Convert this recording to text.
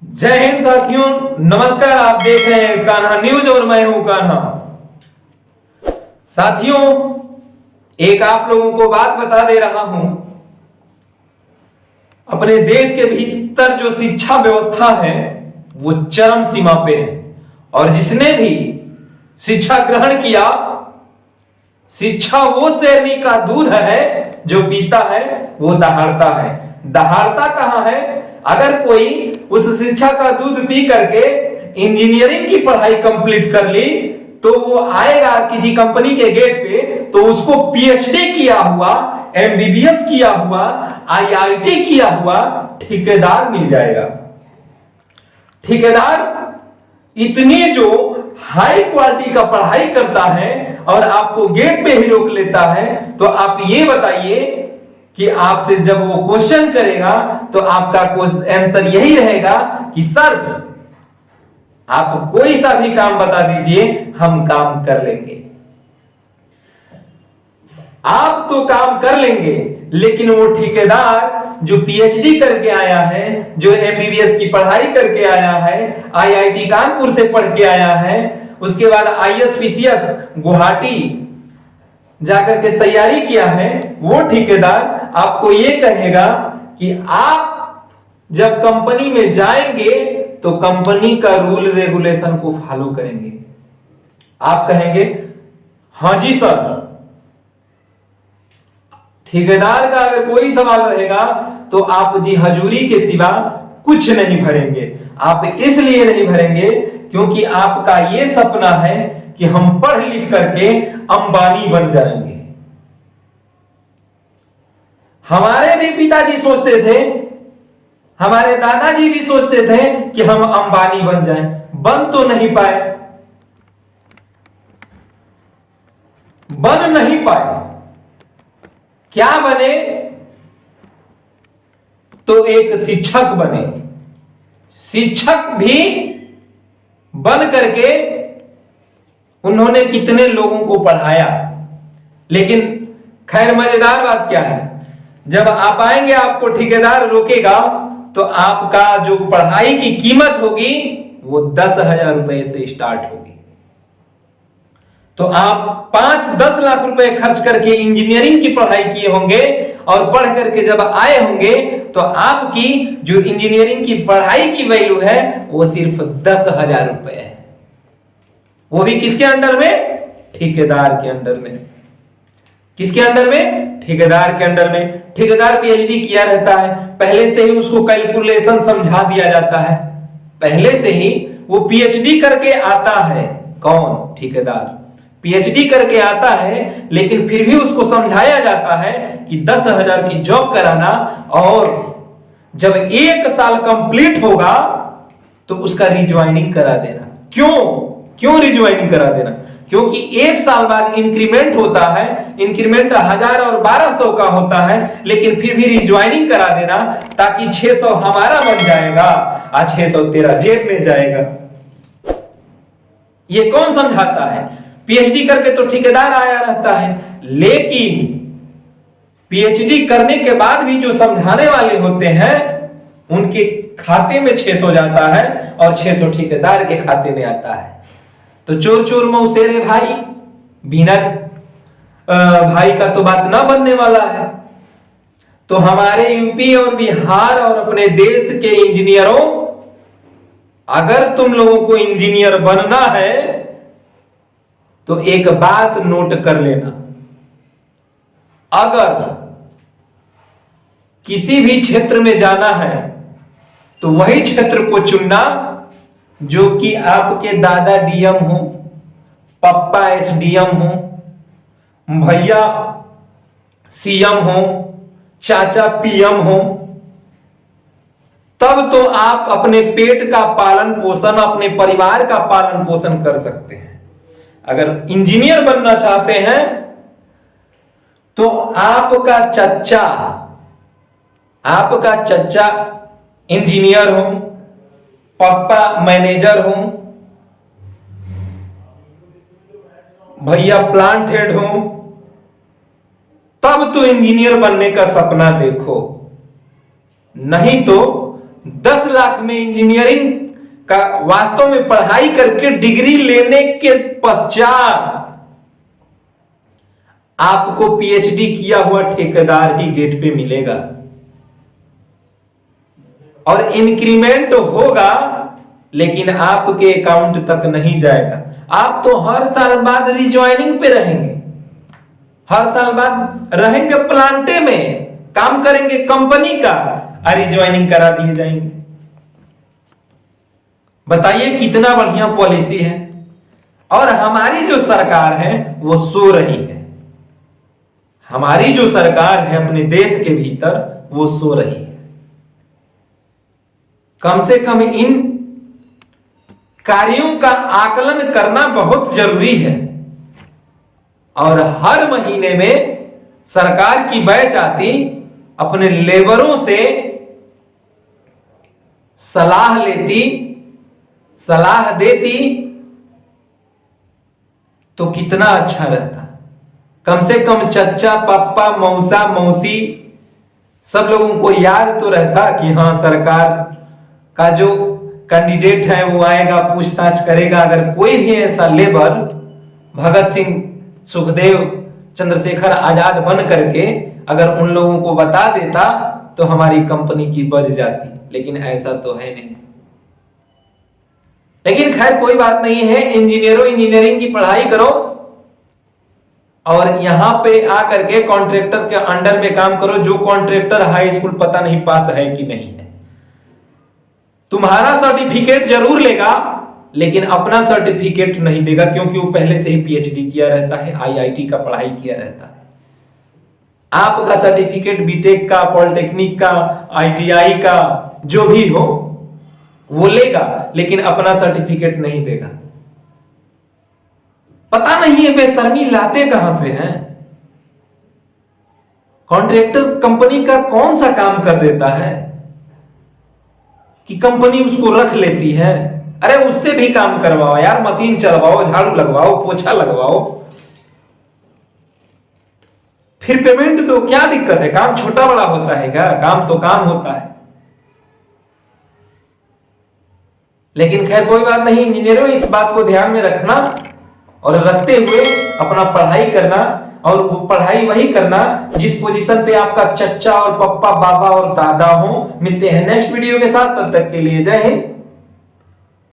जय हिंद साथियों, नमस्कार। आप देख रहे हैं कान्हा न्यूज और मैं हूं कान्हा। साथियों, एक आप लोगों को बात बता दे रहा हूं। अपने देश के भीतर जो शिक्षा व्यवस्था है वो चरम सीमा पे है और जिसने भी शिक्षा ग्रहण किया, शिक्षा वो शेरनी का दूध है जो पीता है वो दहाड़ता है। दहाड़ता कहां है? अगर कोई उस शिक्षा का दूध पी करके इंजीनियरिंग की पढ़ाई कंप्लीट कर ली तो वो आएगा किसी कंपनी के गेट पे तो उसको पीएचडी किया हुआ, एमबीबीएस किया हुआ, आईआईटी किया हुआ ठेकेदार मिल जाएगा। ठेकेदार इतनी जो हाई क्वालिटी का पढ़ाई करता है और आपको गेट पे ही रोक लेता है, तो आप ये बताइए कि आपसे जब वो क्वेश्चन करेगा तो आपका आंसर यही रहेगा कि सर आप कोई सा भी काम बता दीजिए, हम काम कर लेंगे। आप तो काम कर लेंगे, लेकिन वो ठेकेदार जो पीएचडी करके आया है, जो एमबीबीएस की पढ़ाई करके आया है, आईआईटी कानपुर से पढ़ के आया है, उसके बाद आईएएस पीसीएस गुवाहाटी जाकर के तैयारी किया है, वो ठेकेदार आपको ये कहेगा कि आप जब कंपनी में जाएंगे तो कंपनी का रूल रेगुलेशन को फॉलो करेंगे। आप कहेंगे हां जी सर। ठेकेदार का अगर कोई सवाल रहेगा तो आप जी हजूरी के सिवा कुछ नहीं भरेंगे। आप इसलिए नहीं भरेंगे क्योंकि आपका यह सपना है कि हम पढ़ लिख करके अंबानी बन जाएंगे। हमारे भी पिताजी सोचते थे, हमारे दादाजी भी सोचते थे कि हम अंबानी बन जाएं, बन तो नहीं पाए, बन नहीं पाए। क्या बने? तो एक शिक्षक बने। शिक्षक भी बन करके उन्होंने कितने लोगों को पढ़ाया। लेकिन खैर मजेदार बात क्या है, जब आप आएंगे आपको ठेकेदार रोकेगा तो आपका जो पढ़ाई की कीमत होगी वो 10,000 रुपए से स्टार्ट होगी। तो आप 5-10 लाख रुपए खर्च करके इंजीनियरिंग की पढ़ाई किए होंगे और पढ़ करके जब आए होंगे तो आपकी जो इंजीनियरिंग की पढ़ाई की वैल्यू है वो सिर्फ 10,000 रुपए है। वो भी किसके अंडर में? ठेकेदार के अंडर में। किसके अंडर में? ठेकेदार के अंडर में। ठेकेदार पीएचडी किया रहता है, पहले से ही उसको कैलकुलेशन समझा दिया जाता है, पहले से ही वो पीएचडी करके आता है। कौन? ठेकेदार पीएचडी करके आता है, लेकिन फिर भी उसको समझाया जाता है कि 10,000 की जॉब कराना और जब 1 साल कंप्लीट होगा तो उसका रिज्वाइनिंग करा देना। क्यों रिज्वाइनिंग करा देना? क्योंकि 1 साल बाद इंक्रीमेंट होता है, इंक्रीमेंट 1000 और 1200 का होता है, लेकिन फिर भी रिज्वाइनिंग करा देना ताकि 600 हमारा बन जाएगा और 600 तेरा जेब में जाएगा। ये कौन समझाता है? पीएचडी करके तो ठेकेदार आया रहता है, लेकिन पीएचडी करने के बाद भी जो समझाने वाले होते हैं उनके खाते में 600 जाता है और 600 ठेकेदार के खाते में आता है। तो चोर चोर मौसेरे भाई, बिना भाई का तो बात ना बनने वाला है। तो हमारे यूपी और बिहार और अपने देश के इंजीनियरों, अगर तुम लोगों को इंजीनियर बनना है तो एक बात नोट कर लेना, अगर किसी भी क्षेत्र में जाना है तो वही क्षेत्र को चुनना जो कि आपके दादा डीएम हो, पप्पा एसडीएम हो, भैया सीएम हो, चाचा पीएम हो। तब तो आप अपने पेट का पालन पोषण, अपने परिवार का पालन पोषण कर सकते हैं। अगर इंजीनियर बनना चाहते हैं तो आपका चच्चा इंजीनियर हो, पापा मैनेजर हो, भैया प्लांट हेड हो, तब तो इंजीनियर बनने का सपना देखो। नहीं तो 10 लाख में इंजीनियरिंग का वास्तव में पढ़ाई करके डिग्री लेने के पश्चात आपको पीएचडी किया हुआ ठेकेदार ही गेट पे मिलेगा और इंक्रीमेंट होगा, लेकिन आपके अकाउंट तक नहीं जाएगा। आप तो हर साल बाद रिज्वाइनिंग पे रहेंगे, हर साल बाद रहेंगे प्लांटे में, काम करेंगे कंपनी का और रिज्वाइनिंग करा दिए जाएंगे। बताइए कितना बढ़िया पॉलिसी है। और हमारी जो सरकार है वो सो रही है, हमारी जो सरकार है अपने देश के भीतर वो सो रही है। कम से कम इन कार्यों का आकलन करना बहुत जरूरी है। और हर महीने में सरकार की बैच आती, अपने लेबरों से सलाह लेती, सलाह देती तो कितना अच्छा रहता। कम से कम चचा, पापा, मौसा, मौसी सब लोगों को याद तो रहता कि हाँ सरकार का जो कैंडिडेट है वो आएगा, पूछताछ करेगा। अगर कोई भी ऐसा लेबर भगत सिंह, सुखदेव, चंद्रशेखर आजाद बन करके अगर उन लोगों को बता देता तो हमारी कंपनी की बच जाती, लेकिन ऐसा तो है नहीं। लेकिन खैर कोई बात नहीं है, इंजीनियरिंग की पढ़ाई करो और यहां पे आकर के कॉन्ट्रैक्टर के अंडर में काम करो। जो कॉन्ट्रैक्टर हाई स्कूल पता नहीं पास है कि नहीं है, तुम्हारा सर्टिफिकेट जरूर लेगा लेकिन अपना सर्टिफिकेट नहीं देगा, क्योंकि वो पहले से ही पीएचडी किया रहता है, आईआईटी का पढ़ाई किया रहता है। आपका सर्टिफिकेट बीटेक का, पॉलिटेक्निक का, आईटीआई का जो भी हो वो लेगा, लेकिन अपना सर्टिफिकेट नहीं देगा। पता नहीं है बेशर्मी लाते कहां से हैं। कॉन्ट्रैक्टर कंपनी का कौन सा काम कर देता है कि कंपनी उसको रख लेती है। अरे उससे भी काम करवाओ यार, मशीन चलवाओ, झाड़ू लगवाओ, पोछा लगवाओ, फिर पेमेंट दो। क्या दिक्कत है? काम छोटा बड़ा होता है क्या? काम तो काम होता है। लेकिन खैर कोई बात नहीं, इंजीनियरों इस बात को ध्यान में रखना और रखते हुए अपना पढ़ाई करना, और वो पढ़ाई वही करना जिस पोजीशन पे आपका चचा और पप्पा, बाबा और दादा हो। मिलते हैं नेक्स्ट वीडियो के साथ, तब तक के लिए जय हिंद।